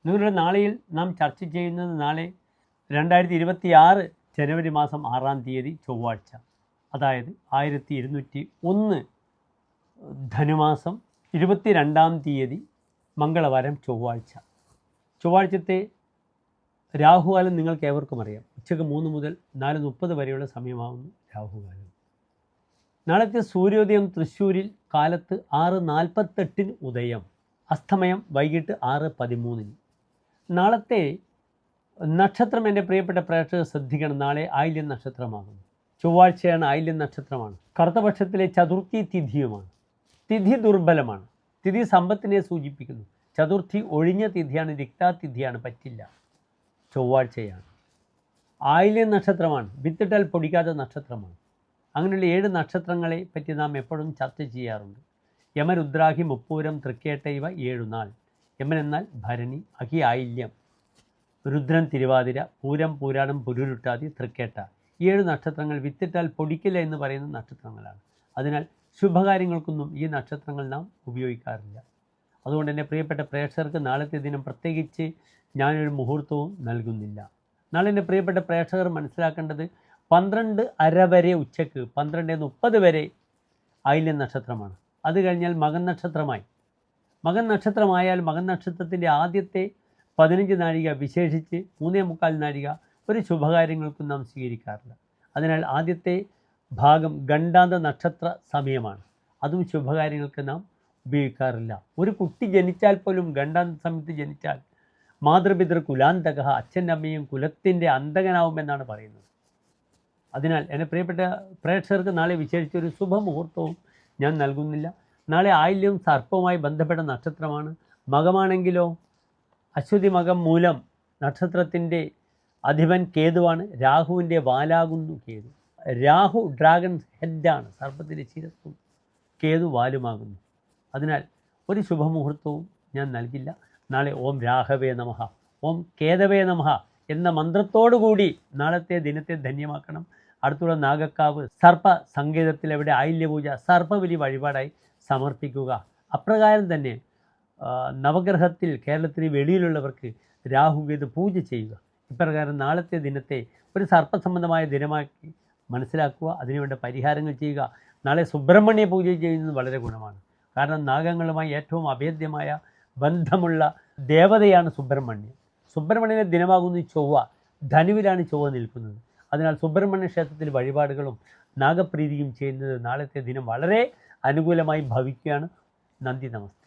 നിങ്ങളുടെ നാളെയിൽ നാം ചർച്ച ചെയ്യുന്നത് നാളെ 2026 ജനുവരി മാസം 6-ാം തീയതി ചൊവ്വാഴ്ച, അതായത് 1201 ധനുമാസം 22-ാം തീയതി മംഗളവാരം ചൊവ്വാഴ്ച. ചൊവ്വാഴ്ചത്തെ രാഹുകാലം നിങ്ങൾക്ക് ഏവർക്കും അറിയാം. ഉച്ചയ്ക്ക് 3 മുതൽ 4:30 വരെയുള്ള സമയമാകുന്നു രാഹുകാലം. നാളത്തെ സൂര്യോദയം തൃശ്ശൂരിൽ കാലത്ത് 6:48 ഉദയം, അസ്തമയം വൈകിട്ട് 6:13. നാളത്തെ നക്ഷത്രം എൻ്റെ പ്രിയപ്പെട്ട പ്രേക്ഷകർ ശ്രദ്ധിക്കണം. നാളെ ആയില്യം നക്ഷത്രമാകുന്നു. ചൊവ്വാഴ്ചയാണ്, ആയില്യം നക്ഷത്രമാണ്. കറുത്തപക്ഷത്തിലെ ചതുർത്ഥി തിഥിയുമാണ്. തിഥി ദുർബലമാണ്. തിഥി സമ്പത്തിനെ സൂചിപ്പിക്കുന്നു. ചതുർത്ഥി ഒഴിഞ്ഞ തിഥിയാണ്, തിഥിയാണ്, പറ്റില്ല. ചൊവ്വാഴ്ചയാണ്. ആയില്യം നക്ഷത്രമാണ്, വിത്തിട്ടാൽ പൊടിക്കാത്ത നക്ഷത്രമാണ്. അങ്ങനെയുള്ള 7 നക്ഷത്രങ്ങളെ പറ്റി നാം എപ്പോഴും ചർച്ച ചെയ്യാറുണ്ട്. യമരുദ്രാഹി മുപ്പൂരം തൃക്കേട്ട ഇവ 7 നാൾ. യമൻ എന്നാൽ ഭരണി, അഹി ആയില്യം, രുദ്രൻ തിരുവാതിര, പൂരം പൂരാടം പുരുരുട്ടാതി, തൃക്കേട്ട. 7 നക്ഷത്രങ്ങൾ വിത്തിട്ടാൽ പൊടിക്കില്ല എന്ന് പറയുന്ന നക്ഷത്രങ്ങളാണ്. അതിനാൽ ശുഭകാര്യങ്ങൾക്കൊന്നും ഈ നക്ഷത്രങ്ങൾ നാം ഉപയോഗിക്കാറില്ല. അതുകൊണ്ട് തന്നെ പ്രിയപ്പെട്ട പ്രേക്ഷകർക്ക് നാളത്തെ ദിനം പ്രത്യേകിച്ച് ഞാനൊരു മുഹൂർത്തവും നൽകുന്നില്ല. നാളെ എൻ്റെ പ്രിയപ്പെട്ട പ്രേക്ഷകർ മനസ്സിലാക്കേണ്ടത് 12:30 വരെ, ഉച്ചയ്ക്ക് 12:30 വരെ ആയില്യം നക്ഷത്രമാണ്. അത് കഴിഞ്ഞാൽ മകൻ നക്ഷത്രമായി. മകൻ നക്ഷത്രമായാൽ മകൻ നക്ഷത്രത്തിൻ്റെ ആദ്യത്തെ 15 നാഴിക, വിശേഷിച്ച് 3:45 നാഴിക ഒരു ശുഭകാര്യങ്ങൾക്കും നാം സ്വീകരിക്കാറില്ല. അതിനാൽ ആദ്യത്തെ ഭാഗം ഗണ്ടാന്ത നക്ഷത്ര സമയമാണ്. അതും ശുഭകാര്യങ്ങൾക്ക് നാം ഉപയോഗിക്കാറില്ല. ഒരു കുട്ടി ജനിച്ചാൽ പോലും ഗണ്ടാന്ത സമയത്ത് ജനിച്ചാൽ മാതൃപിതൃ കുലാന്തക, അച്ഛൻ്റെ അമ്മയും കുലത്തിൻ്റെ അന്തകനാവുമെന്നാണ് പറയുന്നത്. അതിനാൽ എൻ്റെ പ്രിയപ്പെട്ട പ്രേക്ഷകർക്ക് നാളെ വിശേഷിച്ചൊരു ശുഭമുഹൂർത്തവും ഞാൻ നൽകുന്നില്ല. നാളെ ആയില്യം സർപ്പവുമായി ബന്ധപ്പെട്ട നക്ഷത്രമാണ്. മകമാണെങ്കിലോ അശ്വതി മകം മൂലം നക്ഷത്രത്തിൻ്റെ അധിപൻ കേതുവാണ്. രാഹുവിൻ്റെ വാലാകുന്നു കേതു. രാഹു ഡ്രാഗൺ ഹെഡാണ്, സർപ്പത്തിൻ്റെ ശിരസ്സും, കേതു വാലുമാകുന്നു. അതിനാൽ ഒരു ശുഭമുഹൂർത്തവും ഞാൻ നൽകില്ല. നാളെ ഓം രാഘവേ നമഃ, ഓം കേതവേ നമഃ എന്ന മന്ത്രത്തോടുകൂടി നാളത്തെ ദിനത്തെ ധന്യമാക്കണം. അടുത്തുള്ള നാഗക്കാവ് സർപ്പ സങ്കേതത്തിൽ എവിടെ ആയില്യപൂജ സർപ്പബലി വഴിപാടായി സമർപ്പിക്കുക. അപ്രകാരം തന്നെ നവഗ്രഹത്തിൽ കേരളത്തിന് വെളിയിലുള്ളവർക്ക് രാഹുകേതു പൂജ ചെയ്യുക. ഇപ്രകാരം നാളത്തെ ദിനത്തെ ഒരു സർപ്പസംബന്ധമായ ദിനമാക്കി മനസ്സിലാക്കുക. അതിനുവേണ്ട പരിഹാരങ്ങൾ ചെയ്യുക. നാളെ സുബ്രഹ്മണ്യ പൂജ ചെയ്യുന്നത് വളരെ ഗുണമാണ്. കാരണം നാഗങ്ങളുമായി ഏറ്റവും അഭേദ്യമായ ബന്ധമുള്ള ദേവതയാണ് സുബ്രഹ്മണ്യൻ. സുബ്രഹ്മണ്യൻ്റെ ദിനമാകുന്ന ചൊവ്വ, ധനുവിലാണ് ചൊവ്വ നിൽക്കുന്നത്. അതിനാൽ സുബ്രഹ്മണ്യ ക്ഷേത്രത്തിൽ വഴിപാടുകളും നാഗപ്രീതിയും ചെയ്യുന്നത് നാളത്തെ ദിനം വളരെ അനുകൂലമായി ഭവിക്കുകയാണ്. നന്ദി, നമസ്തേ.